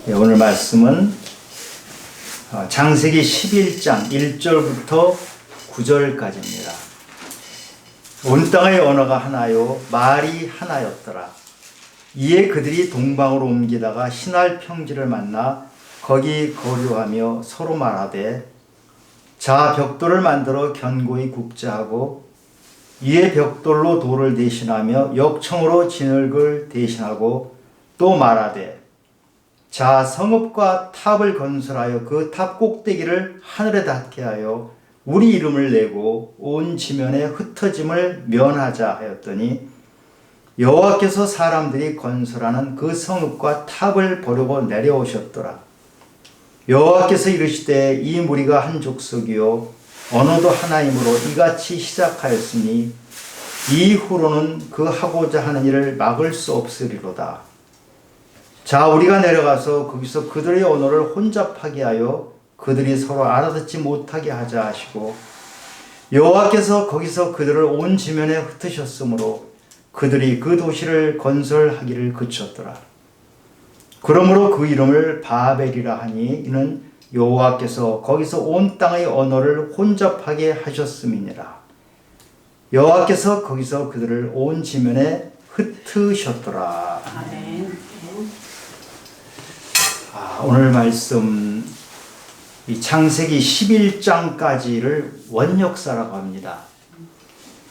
오늘 말씀은 창세기 11장 1절부터 9절까지입니다. 온 땅의 언어가 하나요 말이 하나였더라. 이에 그들이 동방으로 옮기다가 신할 평지를 만나 거기 거류하며 서로 말하되 자 벽돌을 만들어 견고히 굽자 하고 이에 벽돌로 돌을 대신하며 역청으로 진흙을 대신하고 또 말하되 자 성읍과 탑을 건설하여 그 탑 꼭대기를 하늘에 닿게 하여 우리 이름을 내고 온 지면에 흩어짐을 면하자 하였더니 여호와께서 사람들이 건설하는 그 성읍과 탑을 보려고 내려오셨더라. 여호와께서 이르시되 이 무리가 한 족속이요 언어도 하나이므로 이같이 시작하였으니 이후로는 그 하고자 하는 일을 막을 수 없으리로다. 자 우리가 내려가서 거기서 그들의 언어를 혼잡하게 하여 그들이 서로 알아듣지 못하게 하자 하시고 여호와께서 거기서 그들을 온 지면에 흩으셨으므로 그들이 그 도시를 건설하기를 그쳤더라. 그러므로 그 이름을 바벨이라 하니 이는 여호와께서 거기서 온 땅의 언어를 혼잡하게 하셨음이니라. 여호와께서 거기서 그들을 온 지면에 흩으셨더라. 아멘. 오늘 말씀 이 창세기 11장까지를 원역사라고 합니다.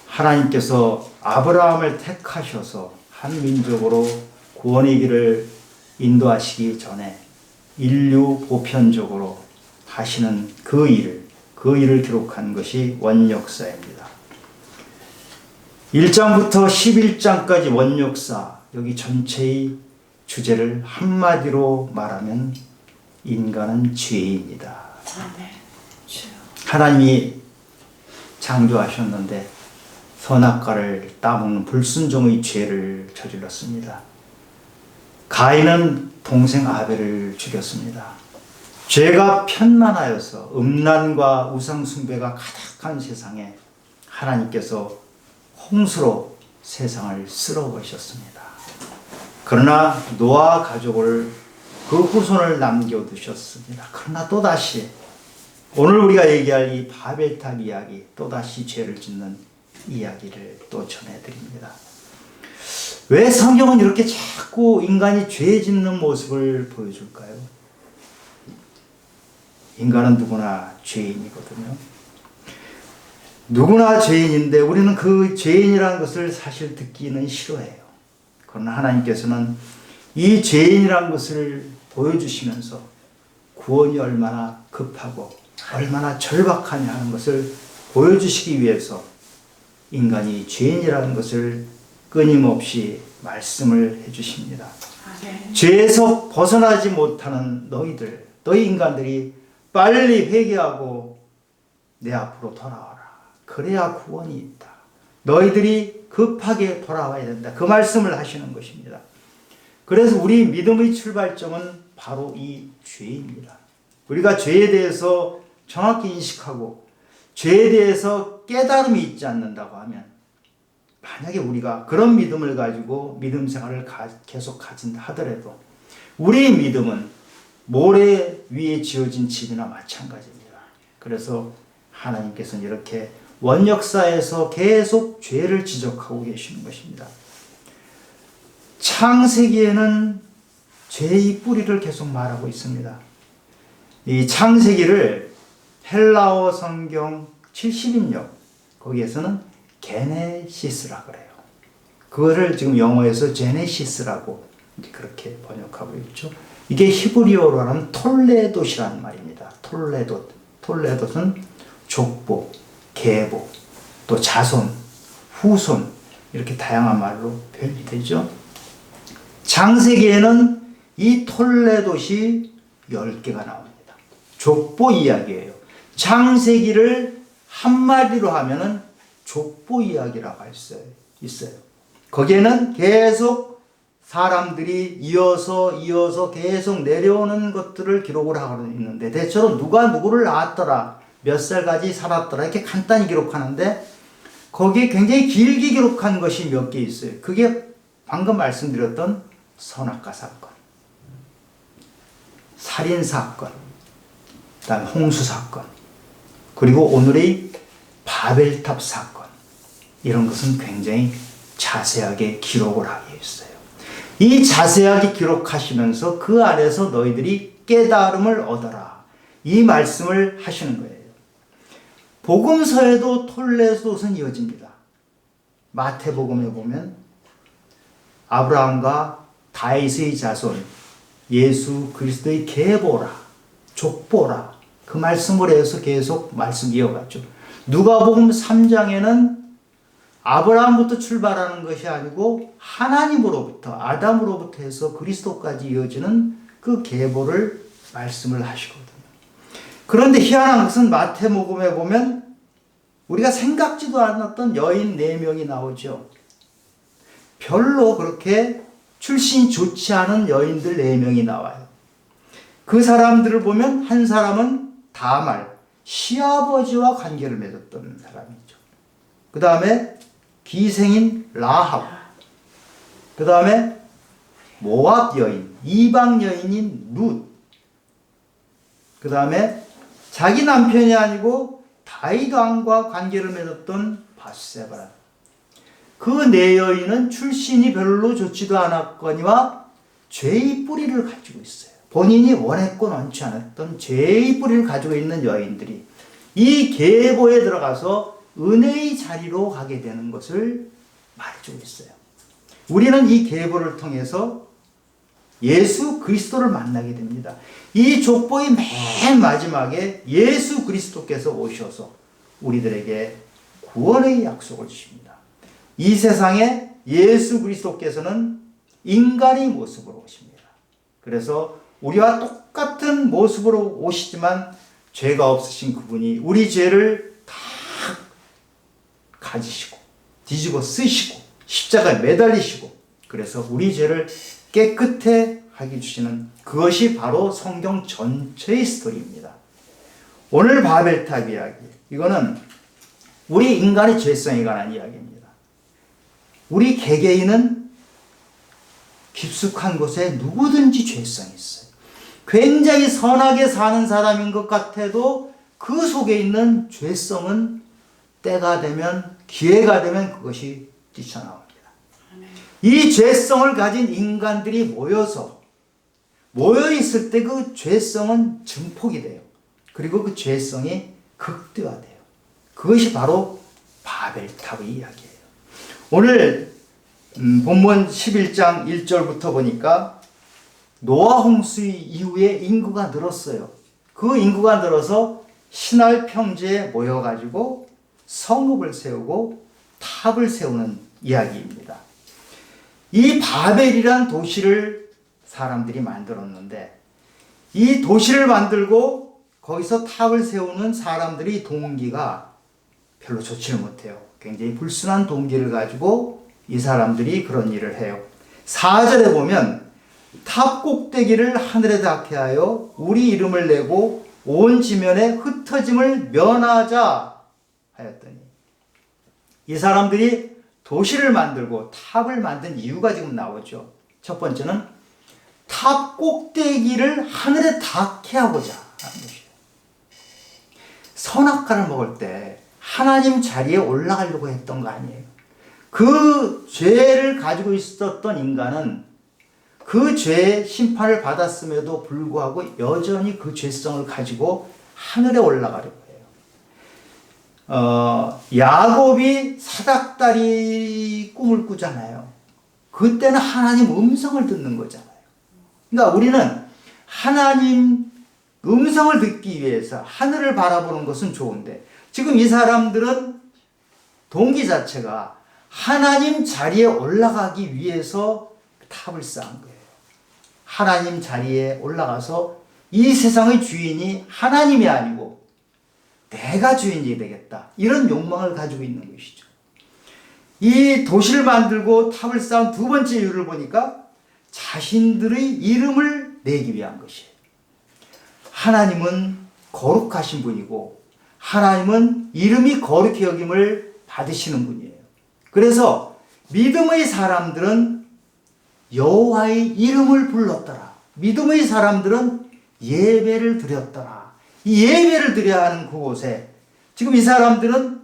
하나님께서 아브라함을 택하셔서 한 민족으로 구원의 길을 인도하시기 전에 인류 보편적으로 하시는 그 일을 기록한 것이 원역사입니다. 1장부터 11장까지 원역사, 여기 전체의 주제를 한마디로 말하면 인간은 죄입니다. 하나님이 창조하셨는데 선악과를 따먹는 불순종의 죄를 저질렀습니다. 가인은 동생 아벨을 죽였습니다. 죄가 편만하여서 음란과 우상숭배가 가득한 세상에 하나님께서 홍수로 세상을 쓸어버리셨습니다. 그러나 노아 가족을 그 후손을 남겨두셨습니다. 그러나 또다시 오늘 우리가 얘기할 이 바벨탑 이야기, 또다시 죄를 짓는 이야기를 또 전해드립니다. 왜 성경은 이렇게 자꾸 인간이 죄 짓는 모습을 보여줄까요? 인간은 누구나 죄인이거든요. 누구나 죄인인데 우리는 그 죄인이라는 것을 사실 듣기는 싫어해요. 그러나 하나님께서는 이 죄인이라는 것을 보여주시면서 구원이 얼마나 급하고 얼마나 절박하냐 하는 것을 보여주시기 위해서 인간이 죄인이라는 것을 끊임없이 말씀을 해주십니다. 죄에서 벗어나지 못하는 너희 인간들이 빨리 회개하고 내 앞으로 돌아와라. 그래야 구원이 있다. 너희들이 급하게 돌아와야 된다. 그 말씀을 하시는 것입니다. 그래서 우리 믿음의 출발점은 바로 이 죄입니다. 우리가 죄에 대해서 정확히 인식하고 죄에 대해서 깨달음이 있지 않는다고 하면 만약에 우리가 그런 믿음을 가지고 믿음 생활을 계속 가진다 하더라도 우리의 믿음은 모래 위에 지어진 집이나 마찬가지입니다. 그래서 하나님께서는 이렇게 원역사에서 계속 죄를 지적하고 계시는 것입니다. 창세기에는 죄의 뿌리를 계속 말하고 있습니다. 이 창세기를 헬라어 성경 70인역 거기에서는 게네시스라 그래요. 그거를 지금 영어에서 제네시스라고 그렇게 번역하고 있죠. 이게 히브리어로 하면 톨레돗이라는 말입니다. 톨레돗은 족보, 계보, 또 자손, 후손 이렇게 다양한 말로 표현이 되죠. 창세기에는 이 톨레돗이 10개가 나옵니다. 족보 이야기예요. 창세기를 한마디로 하면은 족보 이야기라고 할 수 있어요. 거기에는 계속 사람들이 이어서 계속 내려오는 것들을 기록을 하고 있는데 대체로 누가 누구를 낳았더라, 몇 살까지 살았더라 이렇게 간단히 기록하는데 거기에 굉장히 길게 기록한 것이 몇 개 있어요. 그게 방금 말씀드렸던 선악과 사건. 살인사건, 그다음에 홍수사건, 그리고 오늘의 바벨탑 사건, 이런 것은 굉장히 자세하게 기록을 하게 했어요. 이 자세하게 기록하시면서 그 안에서 너희들이 깨달음을 얻어라, 이 말씀을 하시는 거예요. 복음서에도 톨레도스는 이어집니다. 마태복음에 보면 아브라함과 다윗의 자손, 예수 그리스도의 계보라, 족보라, 그 말씀을 해서 계속 말씀 이어갔죠. 누가복음 3장에는 아브라함부터 출발하는 것이 아니고 하나님으로부터, 아담으로부터 해서 그리스도까지 이어지는 그 계보를 말씀을 하시거든요. 그런데 희한한 것은 마태복음에 보면 우리가 생각지도 않았던 여인 4명이 나오죠. 별로 그렇게 출신이 좋지 않은 여인들 4명이 나와요. 그 사람들을 보면 한 사람은 다말, 시아버지와 관계를 맺었던 사람이죠. 그 다음에 기생인 라합, 그 다음에 모압 여인, 이방 여인인 룻, 그 다음에 자기 남편이 아니고 다윗 왕과 관계를 맺었던 바세바. 그 4여인은 출신이 별로 좋지도 않았거니와 죄의 뿌리를 가지고 있어요. 본인이 원했고 원치 않았던 죄의 뿌리를 가지고 있는 여인들이 이 계보에 들어가서 은혜의 자리로 가게 되는 것을 말해주고 있어요. 우리는 이 계보를 통해서 예수 그리스도를 만나게 됩니다. 이 족보의 맨 마지막에 예수 그리스도께서 오셔서 우리들에게 구원의 약속을 주십니다. 이 세상에 예수 그리스도께서는 인간의 모습으로 오십니다. 그래서 우리와 똑같은 모습으로 오시지만 죄가 없으신 그분이 우리 죄를 다 가지시고 뒤집어 쓰시고 십자가에 매달리시고, 그래서 우리 죄를 깨끗해 하게 주시는, 그것이 바로 성경 전체의 스토리입니다. 오늘 바벨탑 이야기, 이거는 우리 인간의 죄성에 관한 이야기입니다. 우리 개개인은 깊숙한 곳에 누구든지 죄성이 있어요. 굉장히 선하게 사는 사람인 것 같아도 그 속에 있는 죄성은 때가 되면, 기회가 되면 그것이 뛰쳐나옵니다. 이 죄성을 가진 인간들이 모여 있을 때 그 죄성은 증폭이 돼요. 그리고 그 죄성이 극대화돼요. 그것이 바로 바벨탑의 이야기예요. 오늘 본문 11장 1절부터 보니까 노아 홍수 이후에 인구가 늘었어요. 그 인구가 늘어서 신할 평지에 모여가지고 성읍을 세우고 탑을 세우는 이야기입니다. 이 바벨이란 도시를 사람들이 만들었는데, 이 도시를 만들고 거기서 탑을 세우는 사람들의 동기가 별로 좋지를 못해요. 굉장히 불순한 동기를 가지고 이 사람들이 그런 일을 해요. 4절에 보면 탑 꼭대기를 하늘에 닿게 하여 우리 이름을 내고 온 지면에 흩어짐을 면하자 하였더니, 이 사람들이 도시를 만들고 탑을 만든 이유가 지금 나오죠. 첫 번째는 탑 꼭대기를 하늘에 닿게 하고자 하는 것이에요. 선악과를 먹을 때 하나님 자리에 올라가려고 했던 거 아니에요. 그 죄를 가지고 있었던 인간은 그 죄의 심판을 받았음에도 불구하고 여전히 그 죄성을 가지고 하늘에 올라가려고 해요. 야곱이 사닥다리 꿈을 꾸잖아요. 그때는 하나님 음성을 듣는 거잖아요. 그러니까 우리는 하나님 음성을 듣기 위해서 하늘을 바라보는 것은 좋은데, 지금 이 사람들은 동기 자체가 하나님 자리에 올라가기 위해서 탑을 쌓은 거예요. 하나님 자리에 올라가서 이 세상의 주인이 하나님이 아니고 내가 주인이 되겠다, 이런 욕망을 가지고 있는 것이죠. 이 도시를 만들고 탑을 쌓은 두 번째 이유를 보니까 자신들의 이름을 내기 위한 것이에요. 하나님은 거룩하신 분이고 하나님은 이름이 거룩히 여김을 받으시는 분이에요. 그래서 믿음의 사람들은 여호와의 이름을 불렀더라. 믿음의 사람들은 예배를 드렸더라. 이 예배를 드려야 하는 그곳에 지금 이 사람들은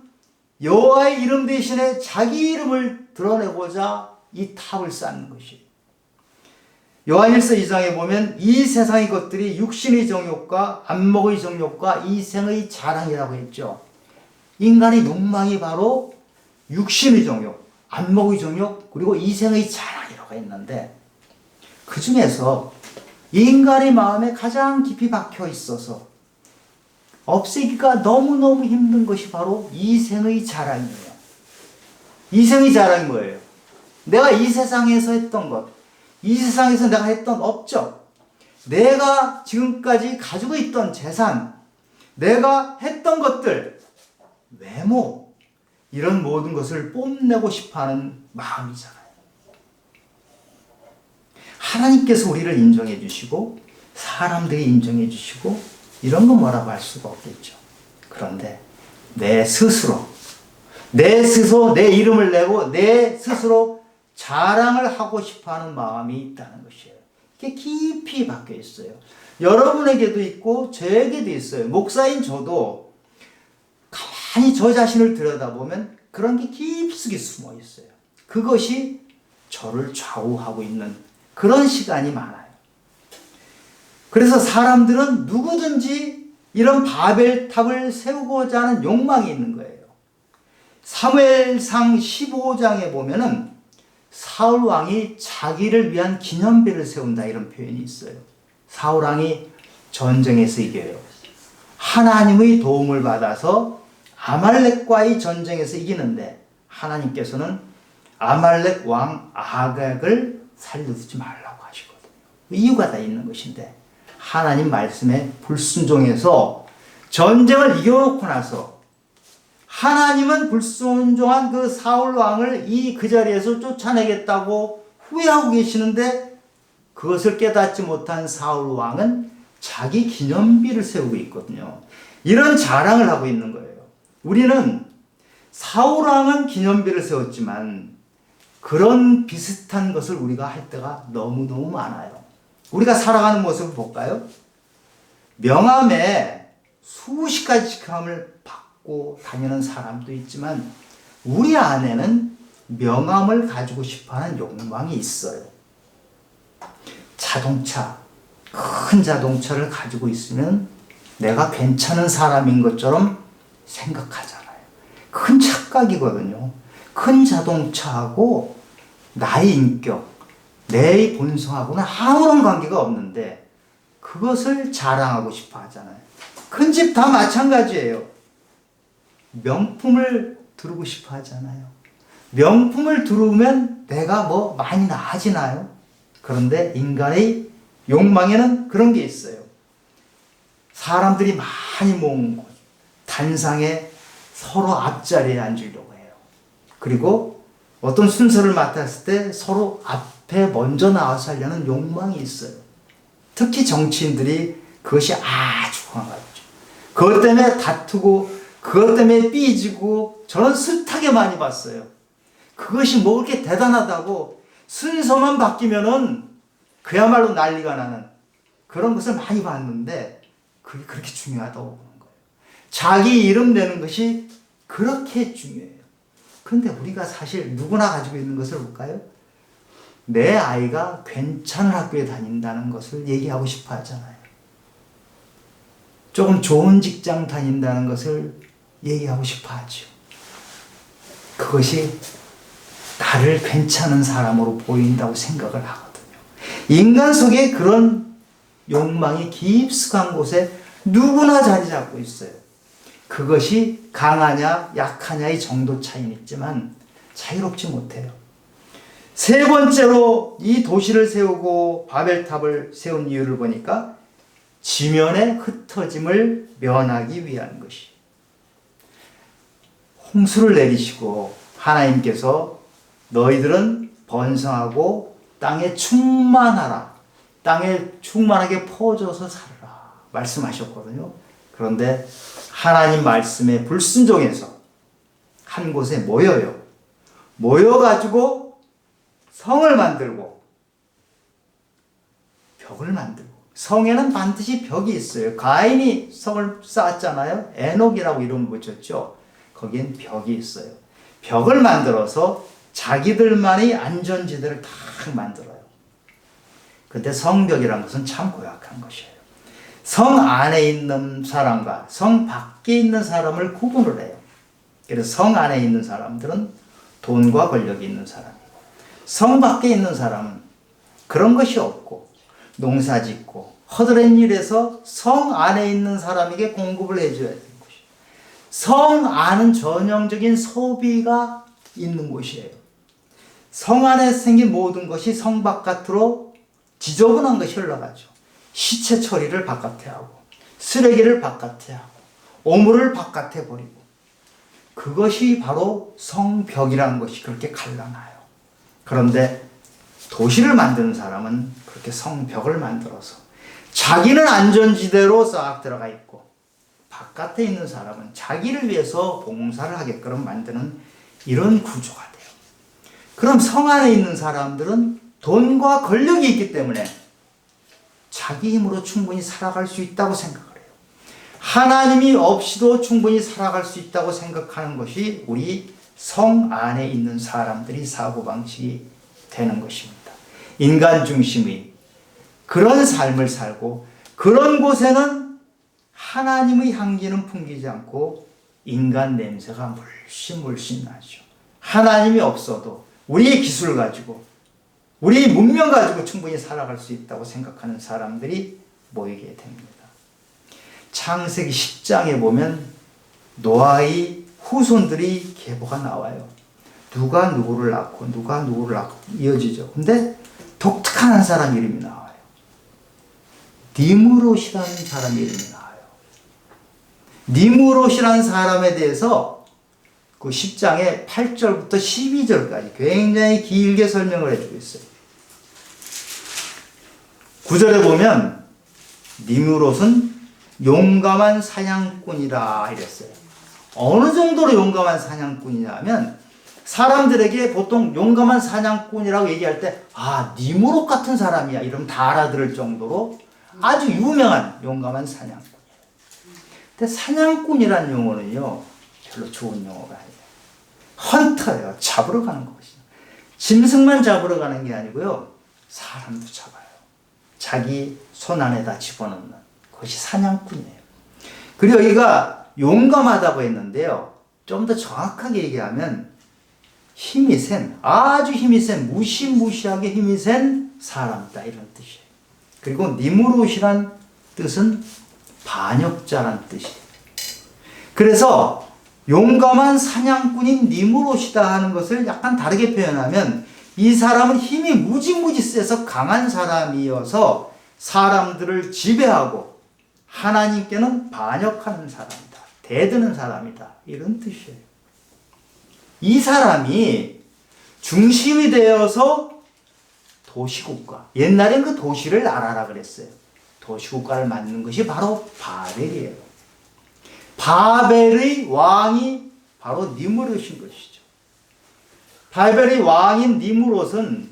여호와의 이름 대신에 자기 이름을 드러내고자 이 탑을 쌓는 것이에요. 요한일서 2장에 보면 이 세상의 것들이 육신의 정욕과 안목의 정욕과 이생의 자랑이라고 했죠. 인간의 욕망이 바로 육신의 정욕, 안목의 정욕, 그리고 이생의 자랑이라고 했는데 그 중에서 인간의 마음에 가장 깊이 박혀 있어서 없애기가 너무너무 힘든 것이 바로 이생의 자랑이에요. 이생의 자랑이 뭐예요? 내가 이 세상에서 했던 것, 이 세상에서 내가 했던 업적, 내가 지금까지 가지고 있던 재산, 내가 했던 것들, 외모, 이런 모든 것을 뽐내고 싶어하는 마음이잖아요. 하나님께서 우리를 인정해 주시고 사람들이 인정해 주시고 이런 거 뭐라고 할 수가 없겠죠. 그런데 내 스스로 내 이름을 내고 내 스스로 자랑을 하고 싶어하는 마음이 있다는 것이에요. 이게 깊이 박혀 있어요. 여러분에게도 있고 저에게도 있어요. 목사인 저도 가만히 저 자신을 들여다보면 그런 게 깊숙이 숨어 있어요. 그것이 저를 좌우하고 있는 그런 시간이 많아요. 그래서 사람들은 누구든지 이런 바벨탑을 세우고자 하는 욕망이 있는 거예요. 사무엘상 15장에 보면은 사울 왕이 자기를 위한 기념비를 세운다 이런 표현이 있어요. 사울 왕이 전쟁에서 이겨요. 하나님의 도움을 받아서 아말렉과의 전쟁에서 이기는데 하나님께서는 아말렉 왕 아각을 살려두지 말라고 하시거든요. 이유가 다 있는 것인데 하나님 말씀에 불순종해서 전쟁을 이겨놓고 나서 하나님은 불순종한 그 사울 왕을 그 자리에서 쫓아내겠다고 후회하고 계시는데 그것을 깨닫지 못한 사울 왕은 자기 기념비를 세우고 있거든요. 이런 자랑을 하고 있는 거예요. 우리는 사울 왕은 기념비를 세웠지만 그런 비슷한 것을 우리가 할 때가 너무너무 많아요. 우리가 살아가는 모습을 볼까요? 명함에 수십 가지 직함을 받고 다니는 사람도 있지만 우리 안에는 명함을 가지고 싶어하는 욕망이 있어요. 자동차, 큰 자동차를 가지고 있으면 내가 괜찮은 사람인 것처럼 생각하잖아요. 큰 착각이거든요. 큰 자동차하고 나의 인격, 내 본성하고는 아무런 관계가 없는데 그것을 자랑하고 싶어 하잖아요. 큰 집 다 마찬가지예요. 명품을 두르고 싶어 하잖아요. 명품을 두르면 내가 뭐 많이 나아지나요? 그런데 인간의 욕망에는 그런 게 있어요. 사람들이 많이 모은 곳, 단상에 서로 앞자리에 앉으려고 해요. 그리고 어떤 순서를 맡았을 때 서로 앞에 먼저 나와서 하려는 욕망이 있어요. 특히 정치인들이 그것이 아주 강하죠. 그것 때문에 다투고 그것 때문에 삐지고 저는 숱하게 많이 봤어요. 그것이 뭐 그렇게 대단하다고 순서만 바뀌면은 그야말로 난리가 나는 그런 것을 많이 봤는데 그게 그렇게 중요하다고 보는 거예요. 자기 이름 내는 것이 그렇게 중요해요. 그런데 우리가 사실 누구나 가지고 있는 것을 볼까요? 내 아이가 괜찮은 학교에 다닌다는 것을 얘기하고 싶어 하잖아요. 조금 좋은 직장 다닌다는 것을 얘기하고 싶어 하죠. 그것이 나를 괜찮은 사람으로 보인다고 생각을 하거든요. 인간 속에 그런 욕망이 깊숙한 곳에 누구나 자리 잡고 있어요. 그것이 강하냐 약하냐의 정도 차이는 있지만 자유롭지 못해요. 세 번째로 이 도시를 세우고 바벨탑을 세운 이유를 보니까 지면의 흩어짐을 면하기 위한 것이. 홍수를 내리시고 하나님께서 너희들은 번성하고 땅에 충만하라. 땅에 충만하게 퍼져서 살아라. 말씀하셨거든요. 그런데 하나님 말씀에 불순종해서 한 곳에 모여요. 모여가지고 성을 만들고 벽을 만들고 성에는 반드시 벽이 있어요. 가인이 성을 쌓았잖아요. 에녹이라고 이름 붙였죠. 거기엔 벽이 있어요. 벽을 만들어서 자기들만의 안전지대를 다 만들어요. 근데 성벽이라는 것은 참 고약한 것이에요. 성 안에 있는 사람과 성 밖에 있는 사람을 구분을 해요. 그래서 성 안에 있는 사람들은 돈과 권력이 있는 사람이고, 성 밖에 있는 사람은 그런 것이 없고 농사 짓고 허드렛 일에서 성 안에 있는 사람에게 공급을 해줘야 되는 것이에요. 성 안은 전형적인 소비가 있는 곳이에요. 성 안에 생긴 모든 것이 성 바깥으로 지저분한 것이 흘러가죠. 시체 처리를 바깥에 하고 쓰레기를 바깥에 하고 오물을 바깥에 버리고, 그것이 바로 성벽이라는 것이 그렇게 갈라놔요. 그런데 도시를 만드는 사람은 그렇게 성벽을 만들어서 자기는 안전지대로 싹 들어가 있고 바깥에 있는 사람은 자기를 위해서 봉사를 하게끔 만드는 이런 구조가 돼요. 그럼 성 안에 있는 사람들은 돈과 권력이 있기 때문에 자기 힘으로 충분히 살아갈 수 있다고 생각을 해요. 하나님이 없이도 충분히 살아갈 수 있다고 생각하는 것이 우리 성 안에 있는 사람들이 사고방식이 되는 것입니다. 인간 중심의 그런 삶을 살고, 그런 곳에는 하나님의 향기는 풍기지 않고 인간 냄새가 물씬 나죠. 하나님이 없어도 우리의 기술 가지고 우리 문명 가지고 충분히 살아갈 수 있다고 생각하는 사람들이 모이게 됩니다. 창세기 10장에 보면 노아의 후손들이 계보가 나와요. 누가 누구를 낳고 누가 누구를 낳고 이어지죠. 근데 독특한 한 사람 이름이 나와요. 니므롯이라는 사람 이름이 나와요. 니므롯이라는 사람에 대해서 그 10장의 8절부터 12절까지 굉장히 길게 설명을 해주고 있어요. 9절에 보면 니므롯은 용감한 사냥꾼이라 이랬어요. 어느 정도로 용감한 사냥꾼이냐 하면, 사람들에게 보통 용감한 사냥꾼이라고 얘기할 때 니므롯 같은 사람이야 이러면 다 알아들을 정도로 아주 유명한 용감한 사냥꾼이에요. 근데 사냥꾼이라는 용어는요 별로 좋은 용어가 아니에요. 헌터예요. 잡으러 가는 것이죠. 짐승만 잡으러 가는 게 아니고요, 사람도 잡아요. 자기 손 안에다 집어넣는 그것이 사냥꾼이에요. 그리고 여기가 용감하다고 했는데요, 좀 더 정확하게 얘기하면 힘이 센, 아주 힘이 센, 무시무시하게 힘이 센 사람이다 이런 뜻이에요. 그리고 니므롯이란 뜻은 반역자란 뜻이에요. 그래서 용감한 사냥꾼인 니므롯이다 하는 것을 약간 다르게 표현하면, 이 사람은 힘이 무지무지 세서 강한 사람이어서 사람들을 지배하고 하나님께는 반역하는 사람이다, 대드는 사람이다 이런 뜻이에요. 이 사람이 중심이 되어서 도시국가, 옛날엔 그 도시를 나라라 그랬어요. 도시국가를 만드는 것이 바로 바벨이에요. 바벨의 왕이 바로 니므롯인 것이죠. 바벨의 왕인 니므롯은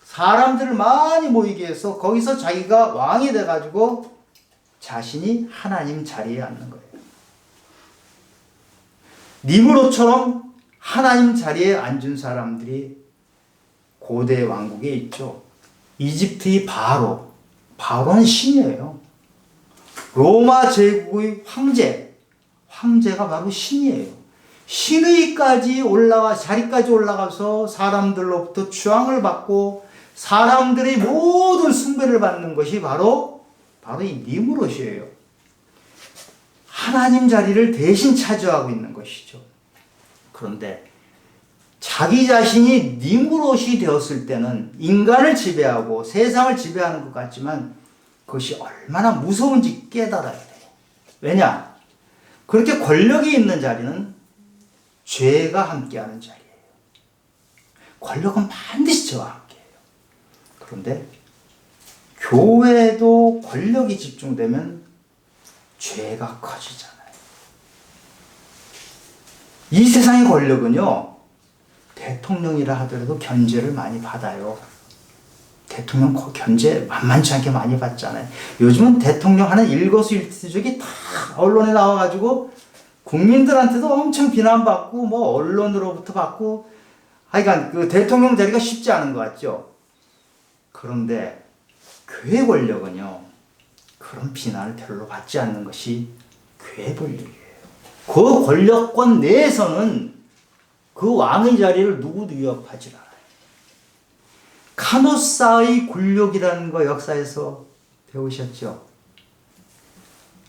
사람들을 많이 모이게 해서 거기서 자기가 왕이 돼가지고 자신이 하나님 자리에 앉는 거예요. 니므롯처럼 하나님 자리에 앉은 사람들이 고대 왕국에 있죠. 이집트의 바로는 신이에요. 로마 제국의 황제가 바로 신이에요. 신의까지 자리까지 올라가서 사람들로부터 추앙을 받고 사람들의 모든 숭배를 받는 것이 바로 이 니므롯이에요. 하나님 자리를 대신 차지하고 있는 것이죠. 그런데 자기 자신이 니므롯이 되었을 때는 인간을 지배하고 세상을 지배하는 것 같지만 그것이 얼마나 무서운지 깨달아야 돼요. 왜냐? 그렇게 권력이 있는 자리는 죄가 함께하는 자리예요. 권력은 반드시 저와 함께해요. 그런데 교회도 권력이 집중되면 죄가 커지잖아요. 이 세상의 권력은요, 대통령이라 하더라도 견제를 많이 받아요. 대통령 견제 만만치 않게 많이 받잖아요. 요즘은 대통령 하는 일거수일투족이 다 언론에 나와가지고 국민들한테도 엄청 비난받고 뭐 언론으로부터 받고 하여간 그 대통령 자리가 쉽지 않은 것 같죠. 그런데 교회 권력은요, 그런 비난을 별로 받지 않는 것이 교회 권력이에요. 그 권력권 내에서는 그 왕의 자리를 누구도 위협하지 않아요. 카노사의 굴욕이라는 거 역사에서 배우셨죠?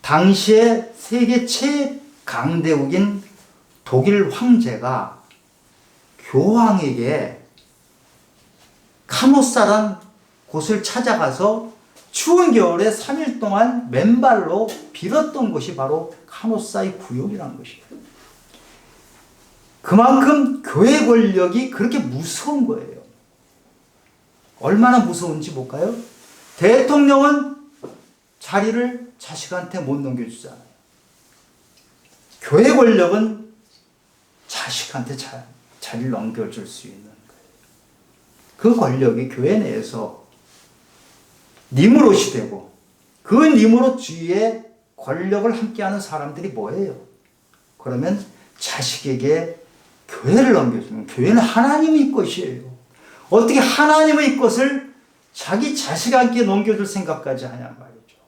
당시에 세계 최강대국인 독일 황제가 교황에게 카노사란 곳을 찾아가서 추운 겨울에 3일 동안 맨발로 빌었던 곳이 바로 카노사의 구역이라는 것이에요. 그만큼 교회 권력이 그렇게 무서운 거예요. 얼마나 무서운지 볼까요? 대통령은 자리를 자식한테 못 넘겨주잖아요. 교회 권력은 자식한테 자리를 넘겨줄 수 있는 거예요. 그 권력이 교회 내에서 니무롯이 되고 그 니무롯 주위에 권력을 함께하는 사람들이 뭐예요? 그러면 자식에게 교회를 넘겨주면 교회는 하나님의 것이에요. 어떻게 하나님의 것을 자기 자식에게 넘겨줄 생각까지 하냔 말이죠.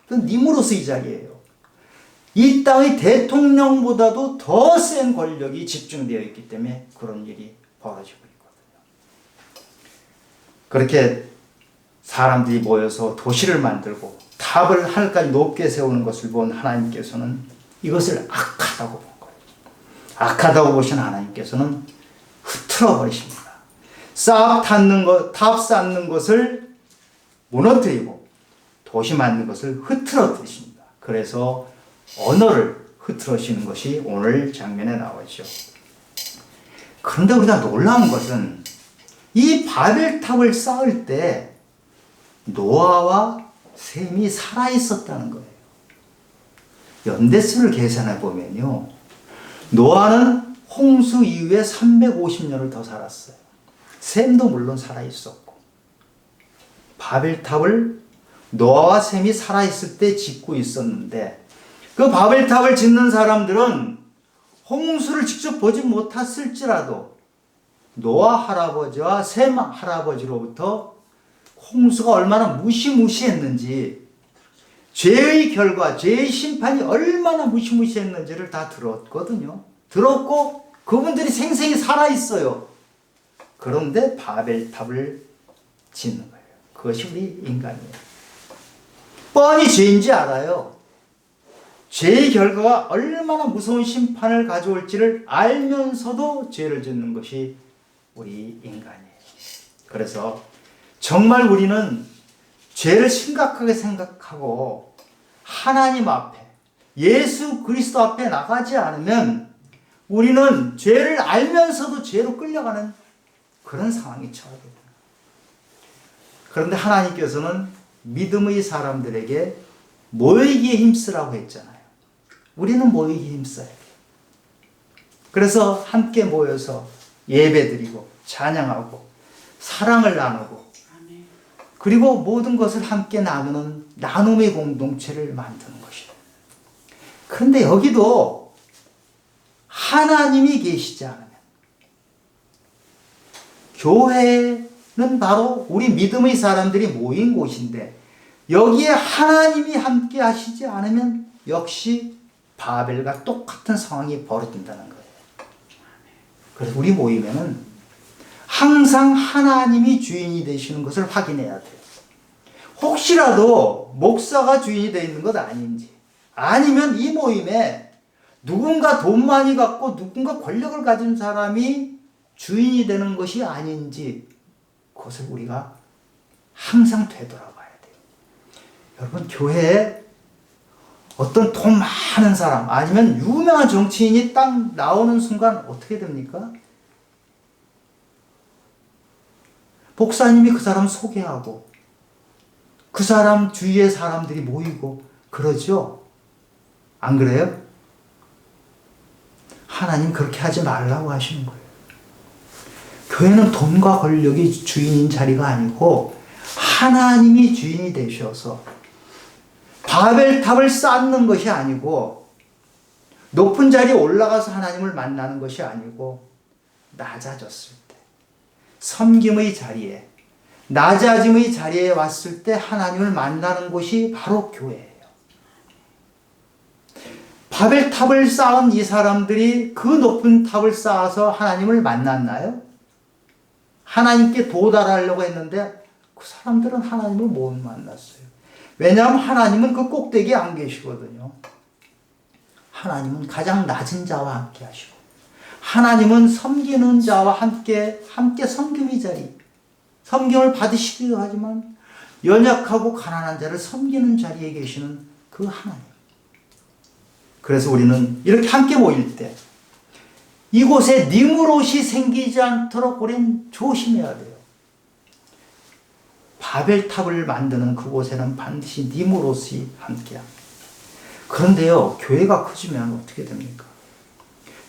그건 니무롯의 자리예요. 이 땅의 대통령보다도 더 센 권력이 집중되어 있기 때문에 그런 일이 벌어지고 있거든요. 그렇게 사람들이 모여서 도시를 만들고 탑을 하늘까지 높게 세우는 것을 본 하나님께서는 이것을 악하다고 본 거예요. 악하다고 보신 하나님께서는 흐트러 버리십니다. 탑 쌓는 것을 무너뜨리고 도시 만드는 것을 흐트러뜨리십니다. 그래서 언어를 흐트러시는 것이 오늘 장면에 나오죠. 그런데 우리가 놀라운 것은 이 바벨탑을 쌓을 때 노아와 셈이 살아있었다는 거예요. 연대수를 계산해 보면요, 노아는 홍수 이후에 350년을 더 살았어요. 셈도 물론 살아있었고, 바벨탑을 노아와 셈이 살아있을 때 짓고 있었는데, 그 바벨탑을 짓는 사람들은 홍수를 직접 보지 못했을지라도 노아 할아버지와 셈 할아버지로부터 홍수가 얼마나 무시무시했는지, 죄의 결과, 죄의 심판이 얼마나 무시무시했는지를 다 들었거든요. 들었고 그분들이 생생히 살아있어요. 그런데 바벨탑을 짓는 거예요. 그것이 우리 인간이에요. 뻔히 죄인지 알아요. 죄의 결과가 얼마나 무서운 심판을 가져올지를 알면서도 죄를 짓는 것이 우리 인간이에요. 그래서 정말 우리는 죄를 심각하게 생각하고 하나님 앞에, 예수 그리스도 앞에 나가지 않으면 우리는 죄를 알면서도 죄로 끌려가는 그런 상황이 처하게 됩니다. 그런데 하나님께서는 믿음의 사람들에게 모이기에 힘쓰라고 했잖아요. 우리는 모이기에 힘써야 돼요. 그래서 함께 모여서 예배드리고 찬양하고 사랑을 나누고 그리고 모든 것을 함께 나누는 나눔의 공동체를 만드는 것이다. 그런데 여기도 하나님이 계시지 않으면, 교회는 바로 우리 믿음의 사람들이 모인 곳인데 여기에 하나님이 함께 하시지 않으면 역시 바벨과 똑같은 상황이 벌어진다는 거예요. 그래서 우리 모임에는 항상 하나님이 주인이 되시는 것을 확인해야 돼요. 혹시라도 목사가 주인이 되어 있는 것 아닌지, 아니면 이 모임에 누군가 돈 많이 갖고 누군가 권력을 가진 사람이 주인이 되는 것이 아닌지, 그것을 우리가 항상 되돌아봐야 돼요. 여러분, 교회에 어떤 돈 많은 사람 아니면 유명한 정치인이 딱 나오는 순간 어떻게 됩니까? 목사님이 그 사람 소개하고 그 사람 주위에 사람들이 모이고 그러죠? 안 그래요? 하나님 그렇게 하지 말라고 하시는 거예요. 교회는 돈과 권력이 주인인 자리가 아니고 하나님이 주인이 되셔서 바벨탑을 쌓는 것이 아니고 높은 자리에 올라가서 하나님을 만나는 것이 아니고 낮아졌을 때 섬김의 자리에 낮아짐의 자리에 왔을 때 하나님을 만나는 곳이 바로 교회예요. 바벨탑을 쌓은 이 사람들이 그 높은 탑을 쌓아서 하나님을 만났나요? 하나님께 도달하려고 했는데 그 사람들은 하나님을 못 만났어요. 왜냐하면 하나님은 그 꼭대기에 안 계시거든요. 하나님은 가장 낮은 자와 함께 하시고 하나님은 섬기는 자와 함께 섬김의 자리, 섬김을 받으시기도 하지만 연약하고 가난한 자를 섬기는 자리에 계시는 그 하나님. 그래서 우리는 이렇게 함께 모일 때 이곳에 니무롯이 생기지 않도록 우리는 조심해야 돼요. 바벨탑을 만드는 그곳에는 반드시 니무롯이 함께합니다. 그런데요, 교회가 커지면 어떻게 됩니까?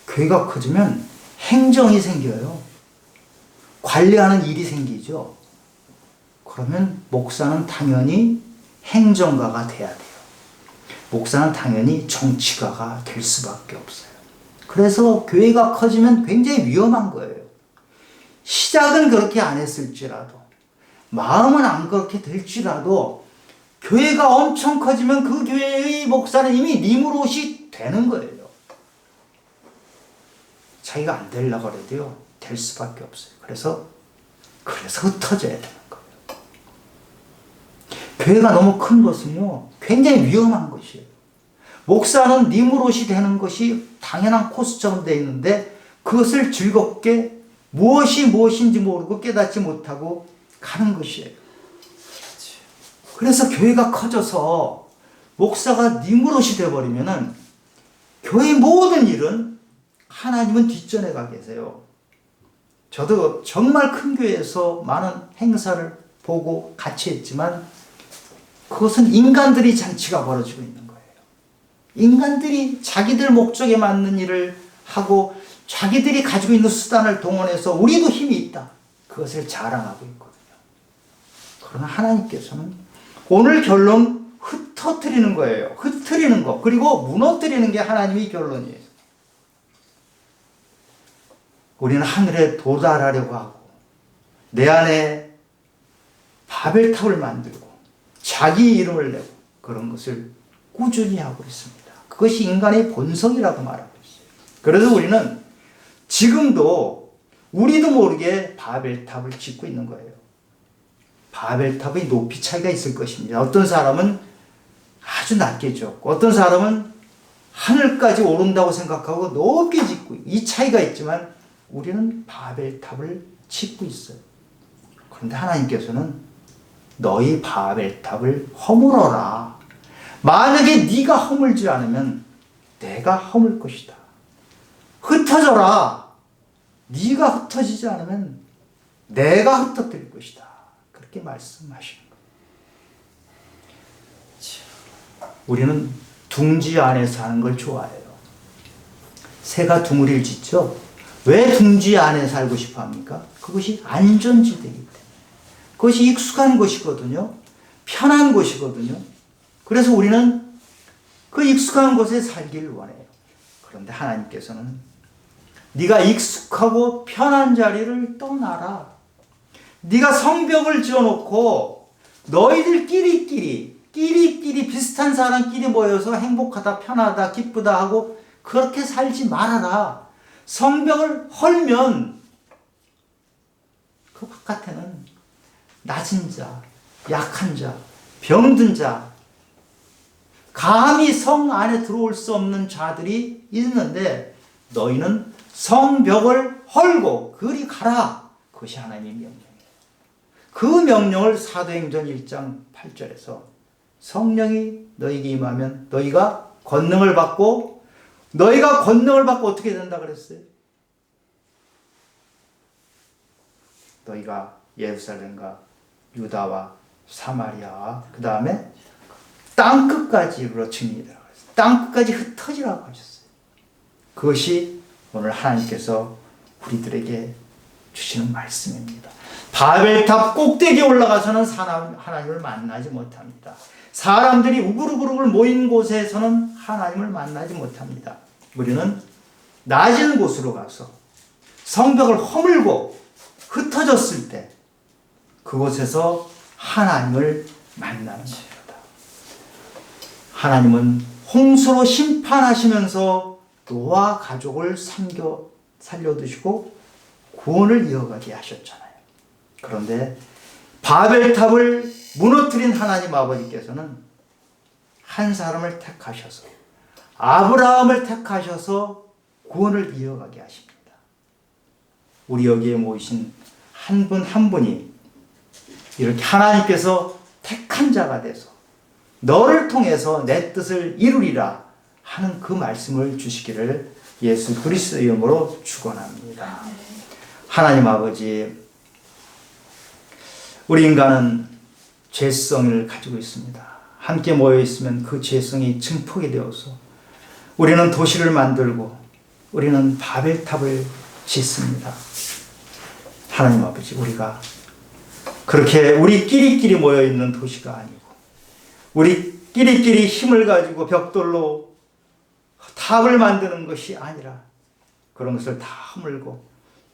교회가 커지면 행정이 생겨요. 관리하는 일이 생기죠. 그러면 목사는 당연히 행정가가 돼야 돼요. 목사는 당연히 정치가가 될 수밖에 없어요. 그래서 교회가 커지면 굉장히 위험한 거예요. 시작은 그렇게 안 했을지라도, 마음은 안 그렇게 될지라도 교회가 엄청 커지면 그 교회의 목사는 이미 니무롯이 되는 거예요. 자기가 안 되려고 해도요, 될 수밖에 없어요. 그래서 흩어져야 되는 거예요. 교회가 너무 큰 것은요, 굉장히 위험한 것이에요. 목사는 니무롯이 되는 것이 당연한 코스처럼 되어 있는데 그것을 즐겁게 무엇이 무엇인지 모르고 깨닫지 못하고 가는 것이에요. 그래서 교회가 커져서 목사가 니무롯이 되어버리면은 교회의 모든 일은 하나님은 뒷전에 가 계세요. 저도 정말 큰 교회에서 많은 행사를 보고 같이 했지만 그것은 인간들이 잔치가 벌어지고 있는 거예요. 인간들이 자기들 목적에 맞는 일을 하고 자기들이 가지고 있는 수단을 동원해서 우리도 힘이 있다. 그것을 자랑하고 있거든요. 그러나 하나님께서는 오늘 결론 흩어뜨리는 거예요. 흩트리는 거. 그리고 무너뜨리는 게 하나님의 결론이에요. 우리는 하늘에 도달하려고 하고 내 안에 바벨탑을 만들고 자기 이름을 내고 그런 것을 꾸준히 하고 있습니다. 그것이 인간의 본성이라고 말하고 있어요. 그래서 우리는 지금도 우리도 모르게 바벨탑을 짓고 있는 거예요. 바벨탑의 높이 차이가 있을 것입니다. 어떤 사람은 아주 낮게 지었고 어떤 사람은 하늘까지 오른다고 생각하고 높게 짓고 이 차이가 있지만 우리는 바벨탑을 짓고 있어요. 그런데 하나님께서는 너희 바벨탑을 허물어라. 만약에 네가 허물지 않으면 내가 허물 것이다. 흩어져라. 네가 흩어지지 않으면 내가 흩어뜨릴 것이다. 그렇게 말씀하시는 거예요. 우리는 둥지 안에 사는 걸 좋아해요. 새가 둥어리를 짓죠. 왜 둥지 안에 살고 싶어 합니까? 그것이 안전지대이기 때문에. 그것이 익숙한 곳이거든요. 편한 곳이거든요. 그래서 우리는 그 익숙한 곳에 살기를 원해요. 그런데 하나님께서는 네가 익숙하고 편한 자리를 떠나라. 네가 성벽을 지어놓고 너희들끼리 비슷한 사람끼리 모여서 행복하다, 편하다, 기쁘다 하고 그렇게 살지 말아라. 성벽을 헐면 그 바깥에는 낮은 자, 약한 자, 병든 자, 감히 성 안에 들어올 수 없는 자들이 있는데 너희는 성벽을 헐고 그리 가라. 그것이 하나님의 명령이에요. 그 명령을 사도행전 1장 8절에서 성령이 너희에게 임하면 너희가 권능을 받고 어떻게 된다 그랬어요? 너희가 예루살렘과 유다와 사마리아와 그 다음에 땅끝까지 이르러 증인이라고 했어요. 땅끝까지 흩어지라고 하셨어요. 그것이 오늘 하나님께서 우리들에게 주시는 말씀입니다. 바벨탑 꼭대기에 올라가서는 하나님을 만나지 못합니다. 사람들이 우글우글 모인 곳에서는 하나님을 만나지 못합니다. 우리는 낮은 곳으로 가서 성벽을 허물고 흩어졌을 때 그곳에서 하나님을 만나는 겁니다. 하나님은 홍수로 심판하시면서 노아 가족을 살려두시고 구원을 이어가게 하셨잖아요. 그런데 바벨탑을 무너뜨린 하나님 아버지께서는 한 사람을 택하셔서 아브라함을 택하셔서 구원을 이어가게 하십니다. 우리 여기에 모이신 한 분 한 분이 이렇게 하나님께서 택한 자가 돼서 너를 통해서 내 뜻을 이루리라 하는 그 말씀을 주시기를 예수 그리스도의 이름으로 축원합니다. 하나님 아버지, 우리 인간은 죄성을 가지고 있습니다. 함께 모여 있으면 그 죄성이 증폭이 되어서 우리는 도시를 만들고 우리는 바벨탑을 짓습니다. 하나님 아버지, 우리가 그렇게 우리끼리끼리 모여 있는 도시가 아니고 우리끼리끼리 힘을 가지고 벽돌로 탑을 만드는 것이 아니라 그런 것을 다 허물고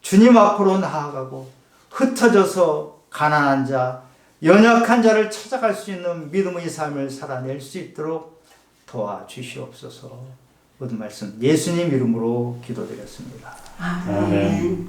주님 앞으로 나아가고 흩어져서 가난한 자, 연약한 자를 찾아갈 수 있는 믿음의 삶을 살아낼 수 있도록 도와주시옵소서. 모든 말씀 예수님 이름으로 기도드렸습니다. 아멘.